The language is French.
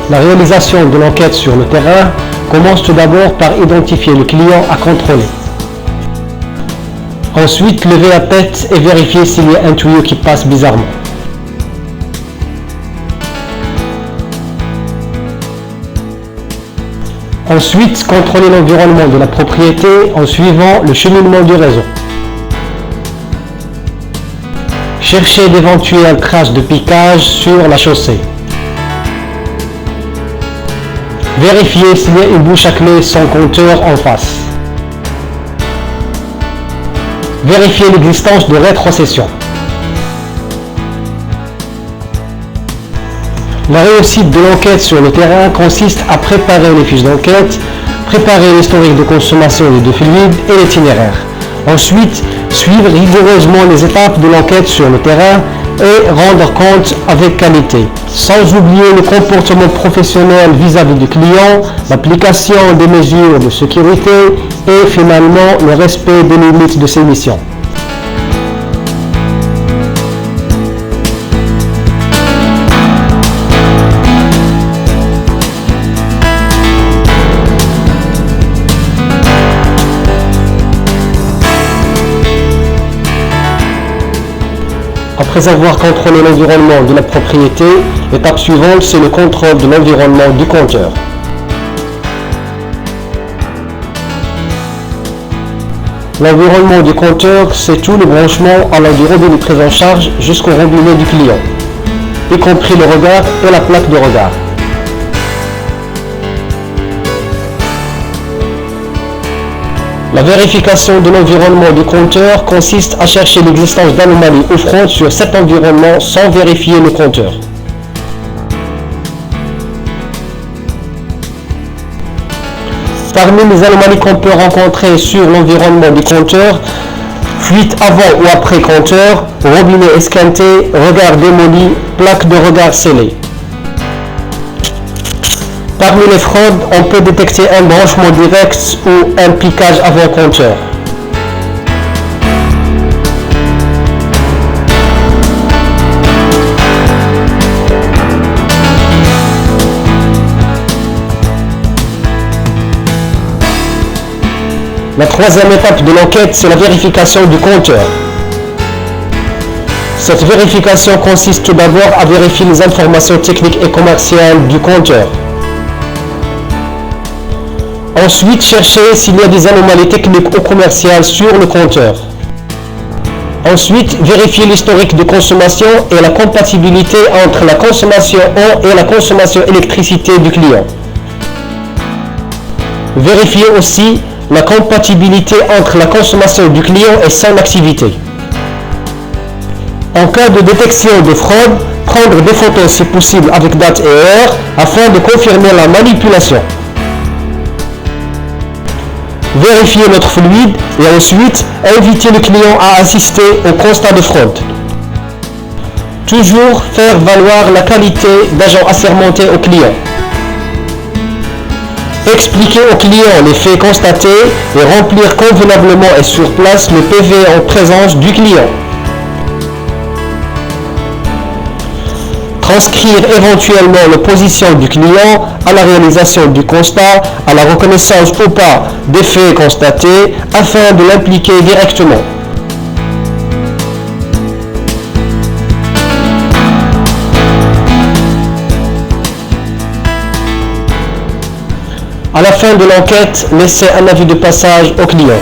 La réalisation de l'enquête sur le terrain commence tout d'abord par identifier le client à contrôler. Ensuite, lever la tête et vérifier s'il y a un tuyau qui passe bizarrement. Ensuite, contrôler l'environnement de la propriété en suivant le cheminement du réseau. Chercher d'éventuelles traces de piquage sur la chaussée. Vérifier s'il y a une bouche à clé sans compteur en face. Vérifier l'existence de rétrocession. La réussite de l'enquête sur le terrain consiste à préparer les fiches d'enquête, préparer l'historique de consommation des deux fluides et l'itinéraire. Ensuite, suivre rigoureusement les étapes de l'enquête sur le terrain et rendre compte avec qualité, sans oublier le comportement professionnel vis-à-vis du client, l'application des mesures de sécurité et finalement le respect des limites de ses missions. Après avoir contrôlé l'environnement de la propriété, l'étape suivante, c'est le contrôle de l'environnement du compteur. L'environnement du compteur, c'est tout le branchement allant du robinet prise en charge jusqu'au robinet du client, y compris le regard et la plaque de regard. La vérification de l'environnement du compteur consiste à chercher l'existence d'anomalies ou fraudes sur cet environnement sans vérifier le compteur. Parmi les anomalies qu'on peut rencontrer sur l'environnement du compteur, fuite avant ou après compteur, robinet esquinté, regard démoli, plaque de regard scellée. Parmi les fraudes, on peut détecter un branchement direct ou un piquage avant compteur. La troisième étape de l'enquête, c'est la vérification du compteur. Cette vérification consiste tout d'abord à vérifier les informations techniques et commerciales du compteur. Ensuite, chercher s'il y a des anomalies techniques ou commerciales sur le compteur. Ensuite, vérifier l'historique de consommation et la compatibilité entre la consommation eau et la consommation électricité du client. Vérifier aussi la compatibilité entre la consommation du client et son activité. En cas de détection de fraude, prendre des photos si possible avec date et heure afin de confirmer la manipulation. Vérifier notre fluide et ensuite inviter le client à assister au constat de fraude. Toujours faire valoir la qualité d'agent assermenté au client. Expliquer au client les faits constatés et remplir convenablement et sur place le PV en présence du client. Transcrire éventuellement l'opposition du client à la réalisation du constat, à la reconnaissance ou pas des faits constatés afin de l'impliquer directement. À la fin de l'enquête, laissez un avis de passage au client.